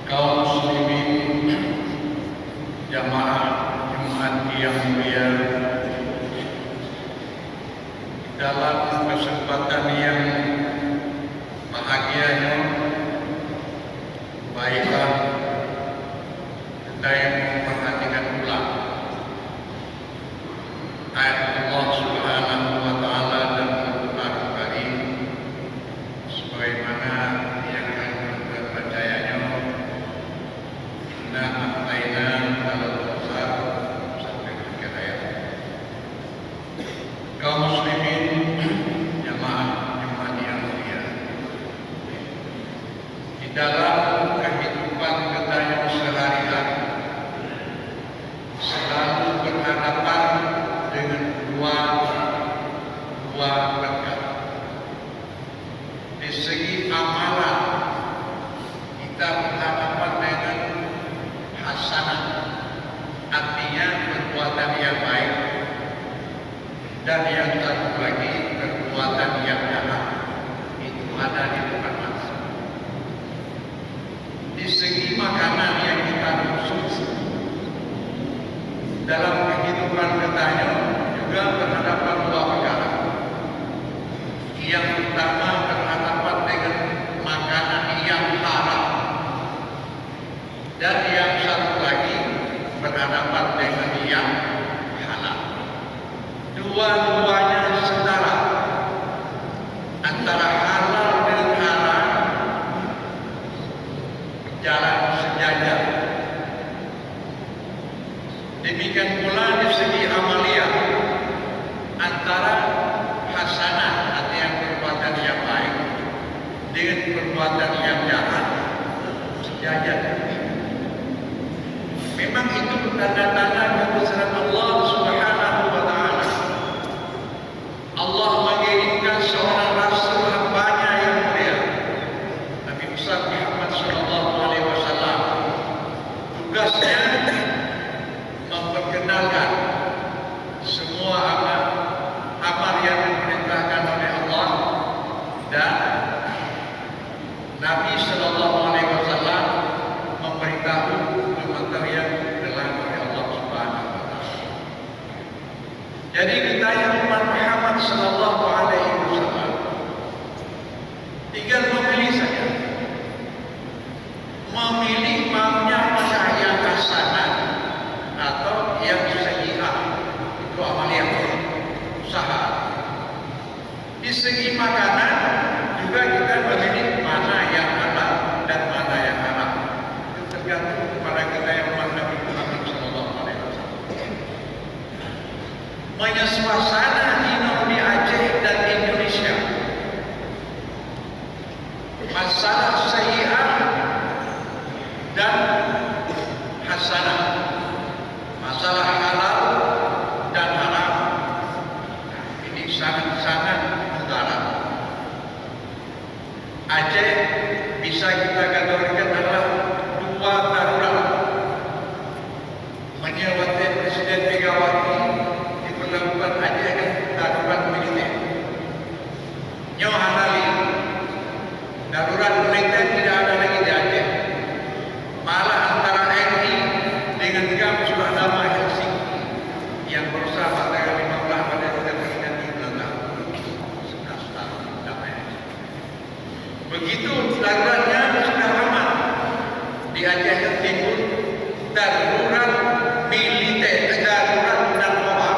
Kaum muslimin jamaah Jumat yang mulia, dalam kesempatan yang bahagianya, baiklah kita yang memperhatikan pula ayat Allah Subhanahu wa taala dan Al-Qur'an Karim sebagaimana yang akan percayanya. Inna a'tayna al-kautsar sampai akhir ayat. Kaum muslimin jamaah Jumat yang mulia, di dalam kehidupan kita yang sehari-hari selalu berhadapan dengan dua perkara. Di segi amalan kita berhadapan dengan hasanah, artinya perbuatan yang baik, dan yang satu lagi perbuatan yang jahat, itu ada di depan mata. Di segi makanan yang kita konsumsi dalam kehidupan kita juga berhadapan dua perkara. Yang pertama berhadapan dengan makanan yang haram, dan yang satu lagi berhadapan dengan yang halal. Dua-duanya setara, antara halal dengan haram jalan sejajar. Demikian pula di segi amalia, antara hasanah artinya perbuatan yang baik dengan perbuatan yang jahat sejajar. Memang itu tanda-tanda kebesaran Allah Subhanahu wa taala. Allah mengirimkan seorang rasul hambanya yang mulia, Nabi Muhammad sallallahu alaihi wasallam. Tugasnya memperkenalkan semua amal yang diperintahkan oleh Allah, dan Nabi sallallahu alaihi wasallam memberitahu materi yang dilarang oleh Allah Subhanahu wa taala. Jadi kita yang umat Muhammad sallallahu alaihi wasallam tinggal memilih saja. Memilih maunya apakah yang hasanah atau yang sayyi'ah. Itu amaliyah, usaha. Di segi makanan juga kita memilih mana yang halal dan mana yang haram. Itu tergantung kepada kita yang umat Nabi Muhammad sallallahu alaihi wasallam. Suasana di Aceh dan Indonesia, masalah sayyi'ah dan hasanah, masalah halal dan haram, ini sangat-sangat mudarat. Aceh bisa kita kategorikan adalah dua darurat. Menyewati Presiden Megawati diperlakukan Aceh kan darurat militer. Nyohanali darurat militer tidak ada lagi di Aceh. Malah antara RI dengan GAM sudah damai Helsinki yang bersama tanggal 15 pada kita mengingat di Belanda 11 tahun damai. Begitu daruratnya sudah aman di Aceh Timur, darurat militer, darurat narkoba.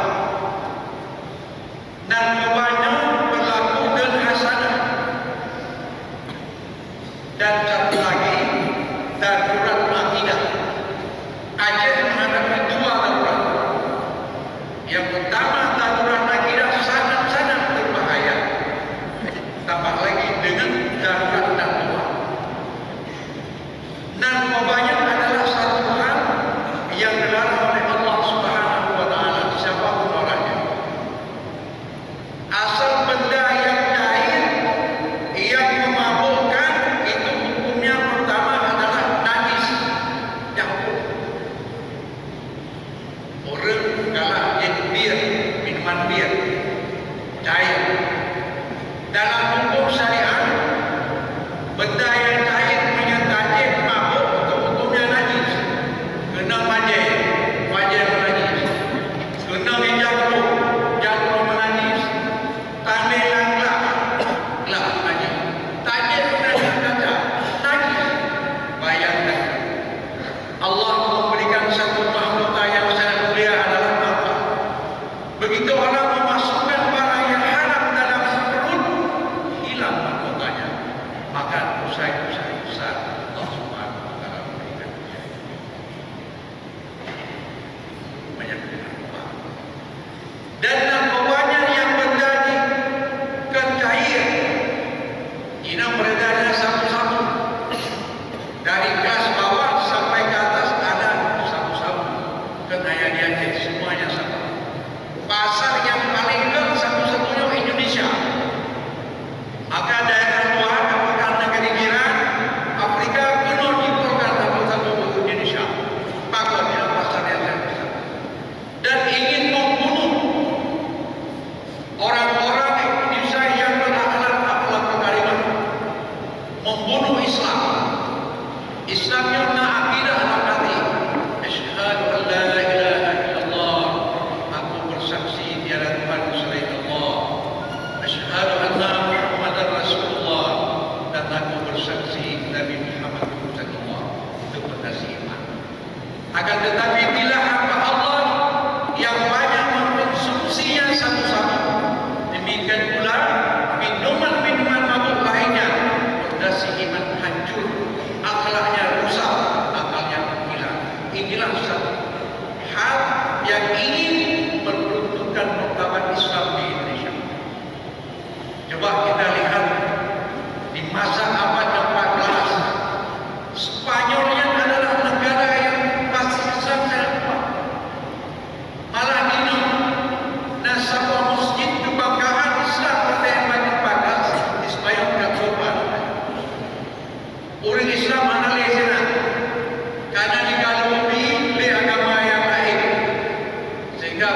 Narkobanya berlaku dan hasanah, dan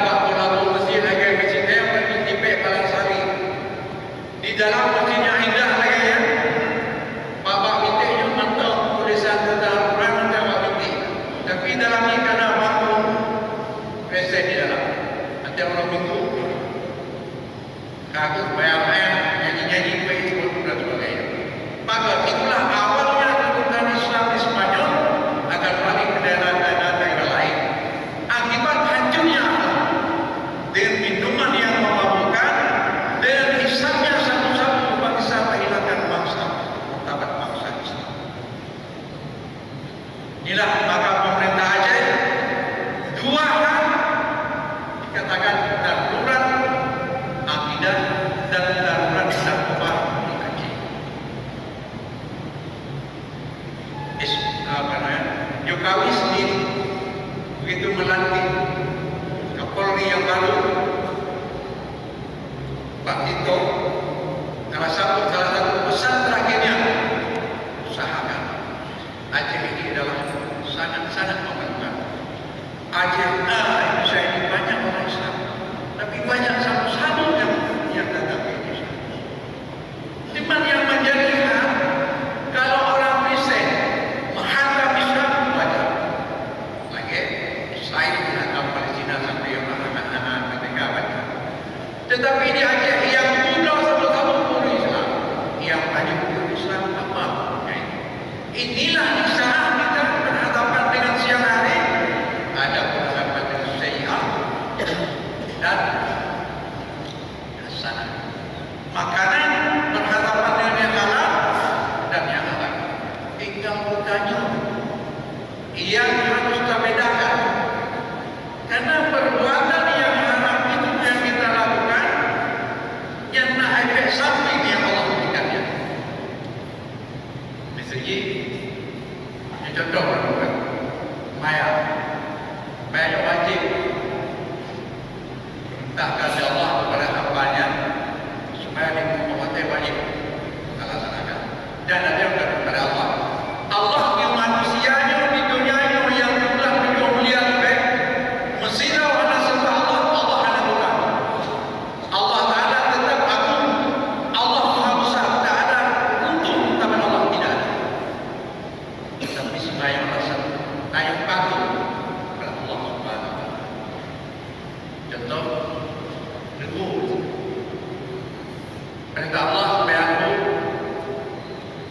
buat bola masjid lagi masjid yang bertipik Palang Sari. Di dalam masjidnya indah lagi ya. Bapak mitiknya mantap tulisan tentang Al-Quran dan Bapak mitik. Tapi dalam ini kena bangun present di dalam. Nanti orang minggu kagum bayang-bayang nyanyi-nyanyi ikut dan sebagainya. Maka itulah awalnya kedudukan Islam di Spanyol akan balik ke daerah-daerah lain. Akibat hancurnya akhlak dengan minuman yang memabukkan, dengan hisapnya satu-satu bangsa menghilangkan bangsa, tabat bangsa Islam. Inilah maka pemerintah Aceh dua hal dikatakan darurat akidah dan darurat narkoba di Aceh. Jokowi sendiri begitu melantik Kapolri yang baru Pak Tito, salah satu pesan terakhirnya, usahakan Aceh ini adalah sangat-sangat memerlukan. Aceh Indonesia ini banyak orang Islam, tapi banyak sabu-sabu yang datang ke Indonesia. Cuman yang menjadi hal kalau orang Kristen menghantam Islam wajar. Lagi Israel menghantam Palestina sampai yang anak-anak mereka banyak. Tetapi di Aceh yang mudah sama-sama pun Islam, yang banyak pun Islam apa? Inilah di sana kita berhadapan dengan siang hari, ada berhadapan dengan Syiah dan sana. Makanan berhadapan dengan yang halal dan yang halal. Tinggal bertanya, yang harus kita bedakan. Karena perbuatan yang haram itu yang kita lakukan, yang nak efek samping yang Allah berikannya. Misalnya, ini contoh lakukan maya wajib mintakan Allah kepada hambanya supaya dimuatkan wajib laksanakan. Dan ada yang kepada Allah. Allah yang manusianya di dunia ini yang jumlah 7 miliar lebih, mestilah wana sembah Allah, Allah hanya bukan. Allah Ta'ala tetap agung, Allah Maha Besar, tak ada untung tanpa Allah, tidak ada. Tapi sembahyang rasa tayang patuh kepada Allah Subhanahu Wa Taala. Contoh, dulu perintah Allah supaya aku,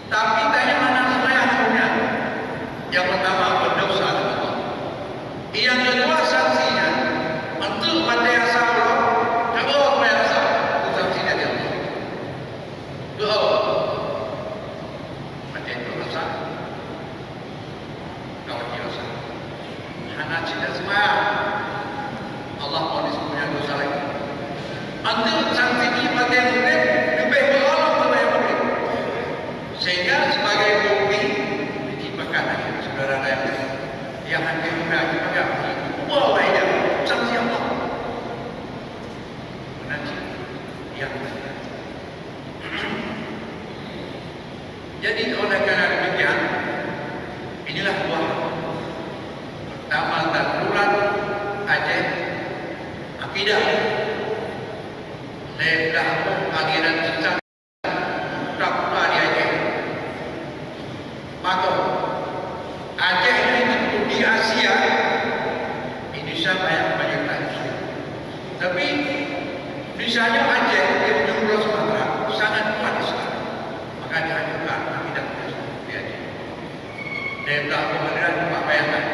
tapi tanya mana sembahyang punya. Yang pertama berdosa kepada Allah. Yang kedua sanksinya untuk pada yang salah, kalau apa yang salah, itu sanksi dari Allah. Doa macam itu rasa, kalau dia rasa, hanya cinta sembahyang, Allah ponis punya dosa lagi. Untuk sanksi ini pada yang murid lebih berolong kepada yang murid, sehingga sebagai bukti diciptakan lagi saudara yang hadir juga bawa dia sanksi Allah nanti yang jadi oleh karena demikian inilah buah pertama darurat Aceh akidah lelah aliran sesat tak di Aceh. Maka Aceh ini di Asia, Indonesia banyak Islam. Tapi misalnya Aceh di ujung Pulau Sumatera sangat kuat Islam, maka dihancurkan akidah Islam di Aceh. Daerah pengadilan Pak bayangkan,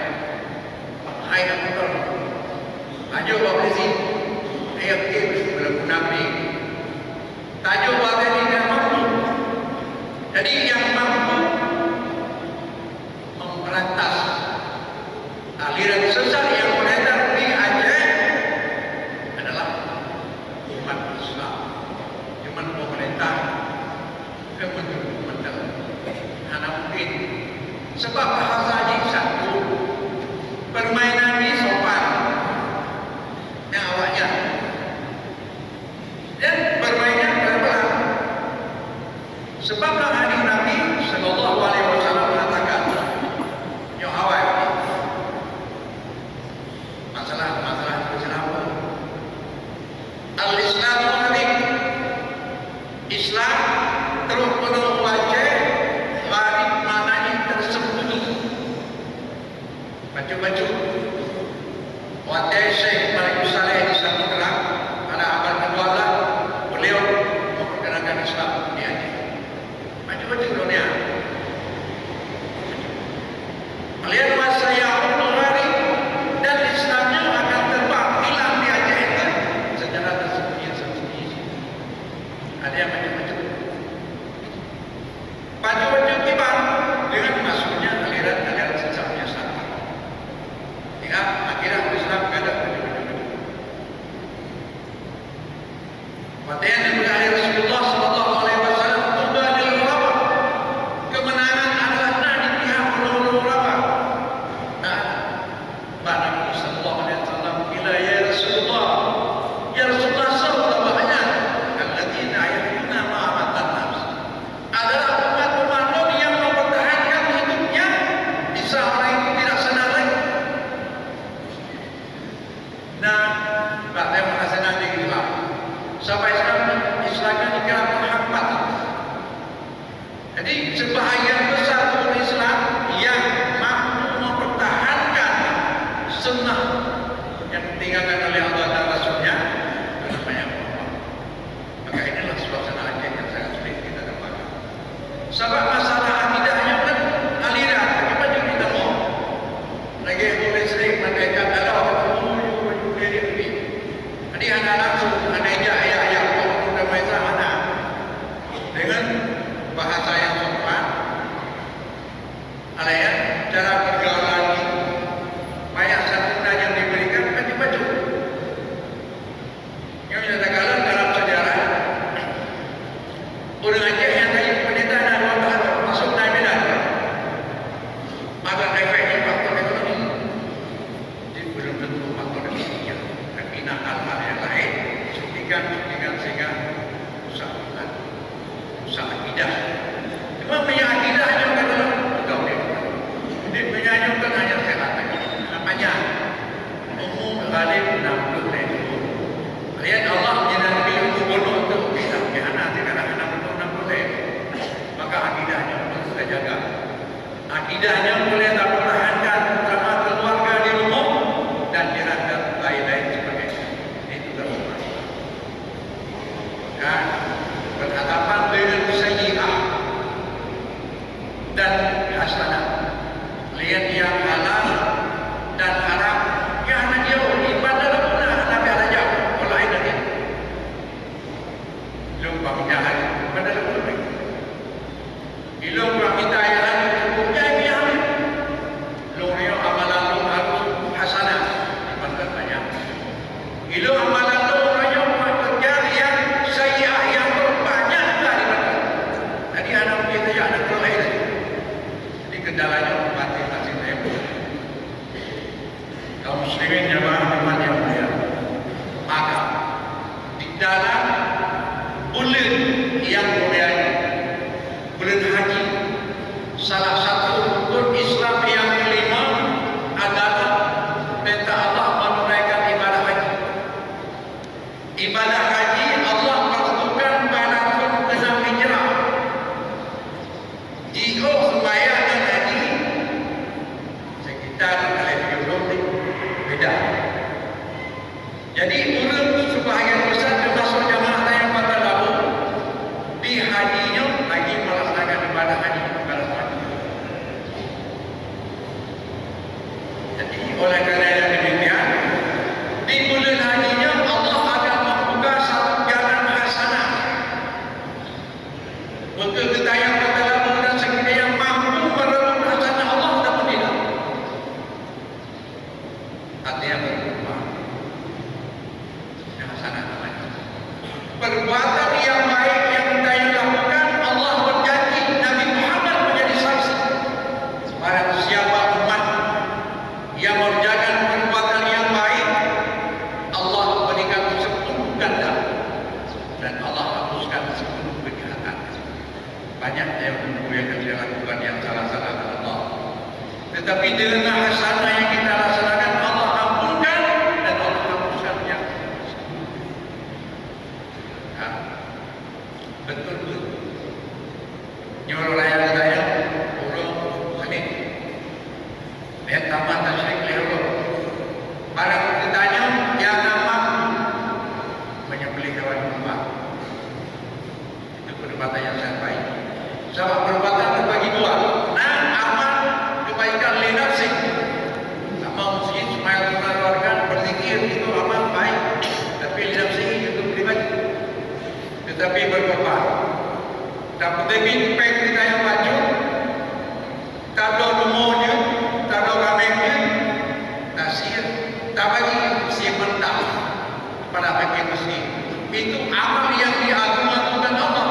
hai nak betul, ajo bawa beli, ayat belum nabi, tajuk bawa ini yang mampu. Jadi yang mampu memberantas aliran sesat yang beredar di Aceh adalah umat Islam, umat pemerintah, kementerian hanya mungkin sebab bahasanya satu, permainan ini sopan yang awaknya dan bermainnya pelan-pelan. Sebablah hadis Nabi Sallallahu Alaihi Wasallam mengatakan, yang awal masalah kenapa baju. Waktu Syekh Malik Saleh di Samudera, pada abad ke-12, beliau memperkenalkan Islam di Aceh. Baju-baju dunia. Melihat masa yang hari dan Islamnya akan terbang hilang di Aceh itu secara tersembunyi. Ada yang baju-baju. Baju-baju kibar dengan masuknya aliran-aliran sesatnya sama. Hingga akhirnya Islam ada baju-baju. Waktu yang dimuliakan Rasulullah sallallahu alaihi wasallam, tuba lil ulama. Kemenangan adalah di pihak ulama. Nah, Nabi sallallahu alaihi wasallam bila ya Rasulullah sallallahu banyak alladzina yahduna ma'amatan nafs. Adalah umat-umat Nabi yang mempertahankan hidupnya bisa orang itu tidak senang lagi. Nah, Pak yang senang di Islam. Sampai Islamnya dikira menghambat. Jadi sebahagian besar umat Islam yang mampu mempertahankan sunnah yang ditinggalkan oleh Allah dan Rasulnya itu namanya ulama. Maka inilah suasana Aceh yang sangat sulit kita dapatkan. Sebab masalah akidahnya kan aliran, apa juga kita mau lagi boleh sering mengaitkan dalam jadi anda langsung anda ejak ayat-ayat agama Islam anda dengan bahasa yang sopan, ada ya cara bergaul lagi, banyak santunan yang diberikan baju-baju. Yang kita katakan dalam sejarah orang Aceh yang tadi pendeta dan wakil masuk Nabi Medan, maka efeknya faktor ekonomi. Jadi belum tentu faktor ekonomi, tapi hal-hal yang lain suntikan sehingga usaha akidah. Cuma punya akidahnya adalah kau dia menyanyangkan hanya sehat. Namanya umum ghalib 60 ribu. Lihat Allah menjadi umum bodoh untuk kita. Kerana tidak ada 60 ribu. Maka akidahnya harus kita jaga. Akidahnya boleh tak pertahankan sama keluarga di rumah dan jiran lain-lain sebagainya. Itu terlalu. Kan berhadapan dengan sayyi'ah dan hasanah. Lihat yang halal dan haram. Yang hanya jauh ibadah pula Nabi ada jauh. Kalau lain lagi. Lupa menjahat. Pada lupa. Ilmu kita yang lain cukup yang Lungio amalan lu harus hasanah. Ibadah banyak. Ilmu amalan lu hanya mengejar yang sayyi'ah yang banyak dari mana. Tadi anak kita yang ada lain. Jadi kendalanya masing-masing level. Kaum muslimin jamaah umat yang mulia. Maka di dalam bulan yang mulia ini, bulan haji, salah satu rukun Islam yang kelima adalah perintah Allah menunaikan ibadah haji. Ibadah haji Allah tentukan pada tahun ke-6 Hijrah. Jika sembahyang haji sekitar lebih 20 beda. Jadi urut sebahagian besar termasuk jamaah yang pada lalu di hajinya lagi melaksanakan ibadah haji pada tahun. Jadi oleh kerana yang demikian di bulan hajinya Allah akan membuka satu jalan hasanah. Maka kita yang pada lalu dan sekiranya yang mampu merebut hasanah Allah ataupun tidak. Artinya berubah. Hasanah namanya. Perbuatan yang baik yang kita lakukan, Allah berjanji, Nabi Muhammad menjadi saksi. Barang siapa umat yang mengerjakan perbuatan yang baik, Allah berikan 10 ganda dan Allah hapuskan 10 kejahatan. Banyak yang saya lakukan yang salah-salah dengan Allah. Tetapi dengan hasanah yang kita laksanakan, Allah ampunkan dan Allah hapuskan yang betul-betul. Nyuruh layar saya, urung, sini. Lihat tambah tasrik, lihat dapat debit peng kita yang baju, tak ada rumahnya, tak ada kambingnya, tak siap, tak bagi siap mentah pada fakir miskin. Itu amal yang diagung-agungkan Allah.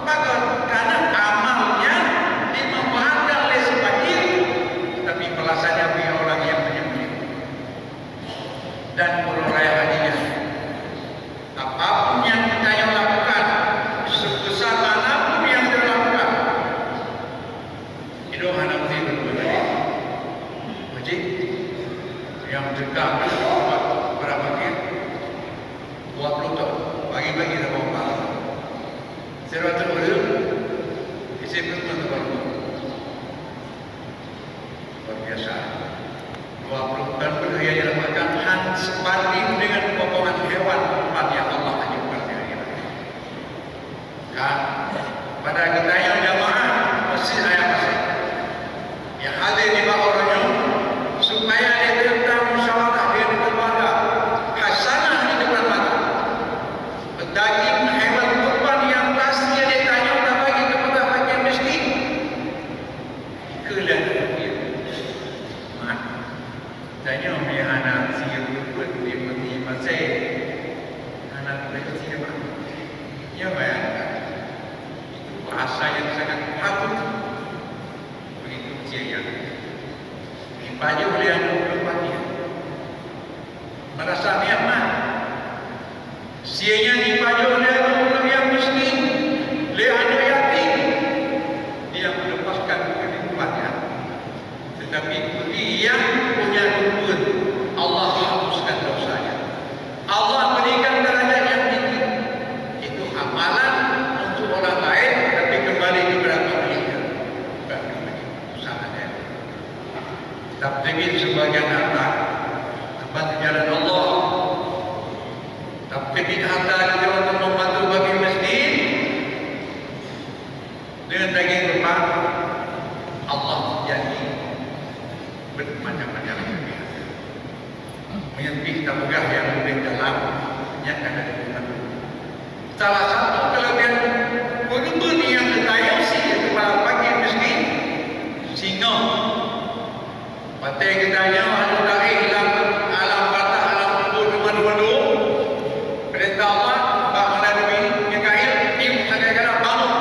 Maka karena amalnya dimanfaatkan oleh si fakir, tapi balasannya bagi orang yang menyembelih. Dan kalau raya hadiah, apapun yang kita yang lakukan, sebesar manapun yang kita lakukan, itu anak tidak boleh. Wajib yang dekat berapa kira? 20 tahun. Bagi-bagi sama orang. Saya rasa boleh. Isi pertemuan terbaru. Luar biasa. 20 tahun berdaya yang dapatkan sebanding dengan potongan hewan yang Allah ajukan di akhirat. Kan? Pada kita yang jamaah masjid ayat masjid yang hadir di bawah orangnya supaya dia tentang musyawarah dia di keluarga hasanah di depan mata. Daging hewan kurban yang pasti dia tanya tak bagi kepada fakir miskin. Ikulah dia. Mak, tanya punya anak siap kurban dia mati masih anak mereka siap. Ya bayangkan. Itu bahasa yang sangat patut. Begitu usia yang dipaju oleh anak kurbannya. Merasa nikmat. Sianya dipaju oleh orang yang miskin, oleh anak yatim. Dia melepaskan kehidupannya. Tetapi dia punya kubur, Allah hapuskan dosanya. Allah berikan derajat yang tinggi. Itu amalan untuk orang lain, tapi kembali kepada pemiliknya. Bukan kembali usahanya. Tapi sebagian harta tempat jalan Allah. Tapi kita harta kita untuk membantu bagi miskin dengan daging kurban, Allah janji bermacam-macam pihak. Menyembelih tabugah yang lebih dalam yang ada di dalam. Salah satu kelebihan kurban yang ditayang kepada fakir miskin, singa. Pakai kita yang ada dari alam batas, alam kubur, rumah-rumah. Perintah Allah, Pak Nabi Mikail, tim kadang-kadang bangun.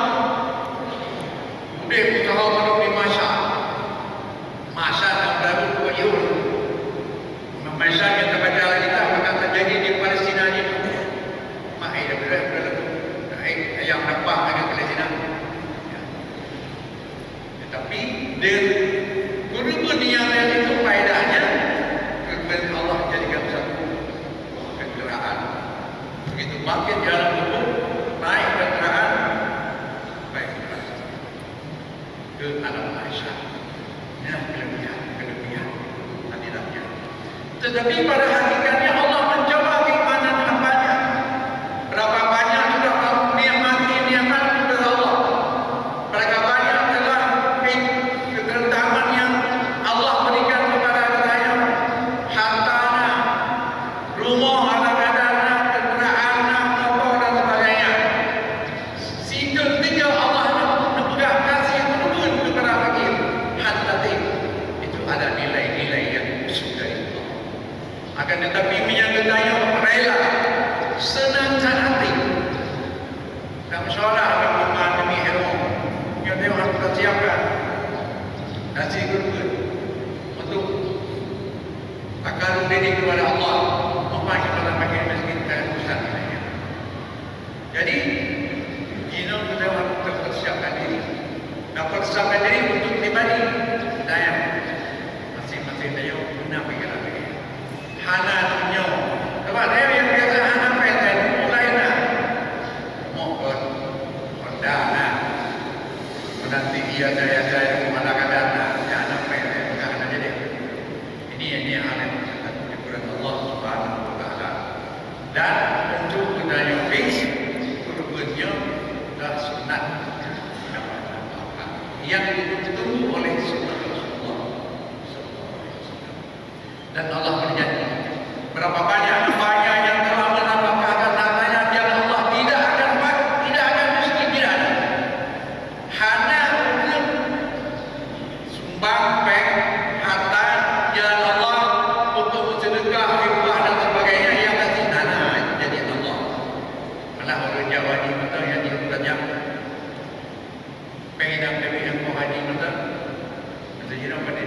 Kemudian kita bangun di masa yang baru 2 Yul. Masa yang terbaca kita akan terjadi di Palestina ini. Mahir daripada yang nampak ada Palestina. Tetapi dia kurban yang itu faedahnya kurban Allah jadikan satu kegembiraan. Begitu bangkit jalan kubur, naik kendaraan, baik ke alam Aisyah. Ini kelebihan hadiratnya. Tetapi pada hakikatnya Allah mencoba keimanan hambanya. Berapa banyak sudah kamu nikmat kepada Allah. Berapa banyak telah kekerentaman yang Allah berikan kepada kita. Hartanya, rumah, anak-anak, kenderaan, motor dan sebagainya. Sehingga ketika Allah nak kasih kurban kepada fakir, hati itu ada nilai-nilai yang khusus dari Allah. Akan tetapi menyangkutnya rela, senang hati. Kamu sholat dengan demi ilmu, yang dia harus kita siapkan nasi kurban untuk akan diri kepada Allah, memang kepada fakir miskin dan besar nilainya. Jadi, kita harus mempersiapkan diri. Dan persiapkan diri untuk pribadi daya masing-masing daya guna pikiran diri. Hana dunia. Sebab dia yang biasa hana peten mulai nak mohon dana. Nanti ia saya mengadakan dana. Ya hana peten bukan hana jadi. Ini hal yang dikurang Allah Subhanahu Wa Taala. Dan untuk budaya fix kurbannya dah sunat yang ditunggu oleh sunnah Rasulullah. Dan Allah berjanji berapa banyak yang telah menambahkan hartanya jalan Allah tidak akan miskin, tidak ada.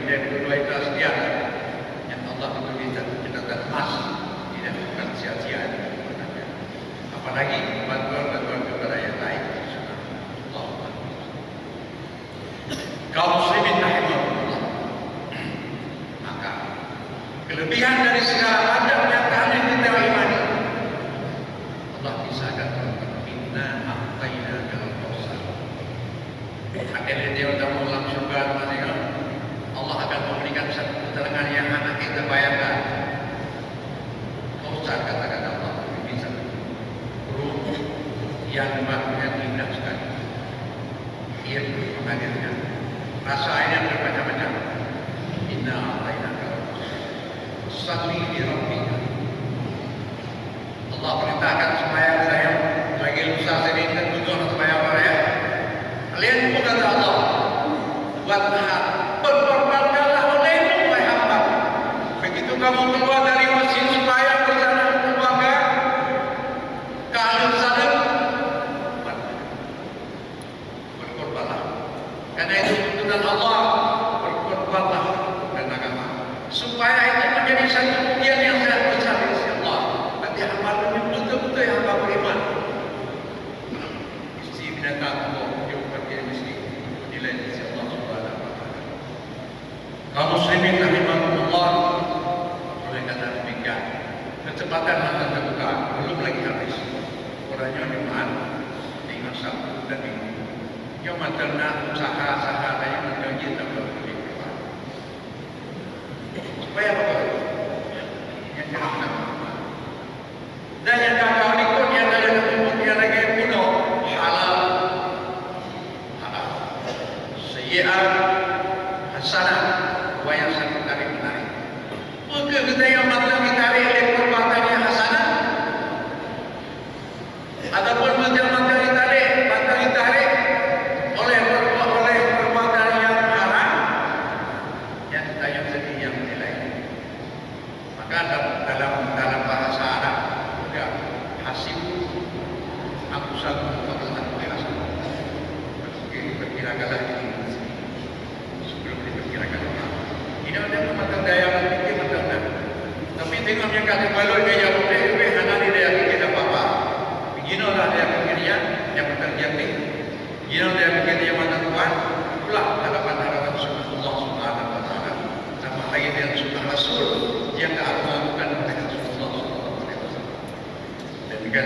yang kedua itu sekian yang Allah beri catatan emas, tidak bukan sia-sia. Apalagi bantuan kepada yang lain. Kaum muslimin rahimahullah. Maka kelebihan dari segala macam yang kalian kita imani, Allah bisa katakan inna a'tayna kal kautsar. Akhirnya dia sudah mengulang surga, Allah akan memberikan satu keterangan yang anak kita bayangkan. Kautsar katakan Allah bisa ruh yang indah sekali. Ia menghadirkan rasa air yang bermacam-macam. Inna a'tayna kal kautsar. Salli li rabbika. Allah perintahkan supaya saya bagi lusa sini dan tujuan supaya saya kalian pun kata Allah wadhar berkorbankanlah olehmu wahai hamba. Begitu kamu keluar dari masjid supaya bersama keluarga kalian sadar berkorbanlah, karena itu tuntunan Allah. Berkorbanlah dan agama supaya itu menjadi satu pujian yang sangat besar di sisi Allah. Nanti hamba betul-betul yang hamba beriman. Istri binatang Allah yang berkira mesti nilai di sisi Allah Subhanahu wa taala. Kaum muslimin rahimahumullah, oleh karena demikian kecepatan mata terbuka belum lagi habis. Orangnya Jumat, dengan Sabtu dan Minggu. Yang materna usaha-usaha yang menjanji tak boleh keluar. Supaya apa? Yang jangan. Dan yang kau ikut yang ada kemudian lagi kuno halal, halal. Sayyi'ah hasanah, wayang sakit tarik menarik. Maka kita yang matang ditarik oleh perbuatan yang hasanah, ataupun matang ditarik oleh perbuatan yang haram, yang kita yang sedih yang menilai. Maka dalam bahasa Arab hasibu aku satu kekuatan berasa. Diperkirakanlah ini sebelum diperkirakan orang. Ini ada matang daya berpikir matang. Tapi tengok yang kata baloi dia boleh hana dia fikir apa-apa. Beginilah dia fikirnya yang matang jati. Beginilah dia fikirnya matang Tuhan. Itulah harapan sunnah Allah Subhanahu wa taala. Sama lagi dengan sunnah Rasul yang diamalkan oleh Rasulullah sallallahu alaihi wasallam. Demikian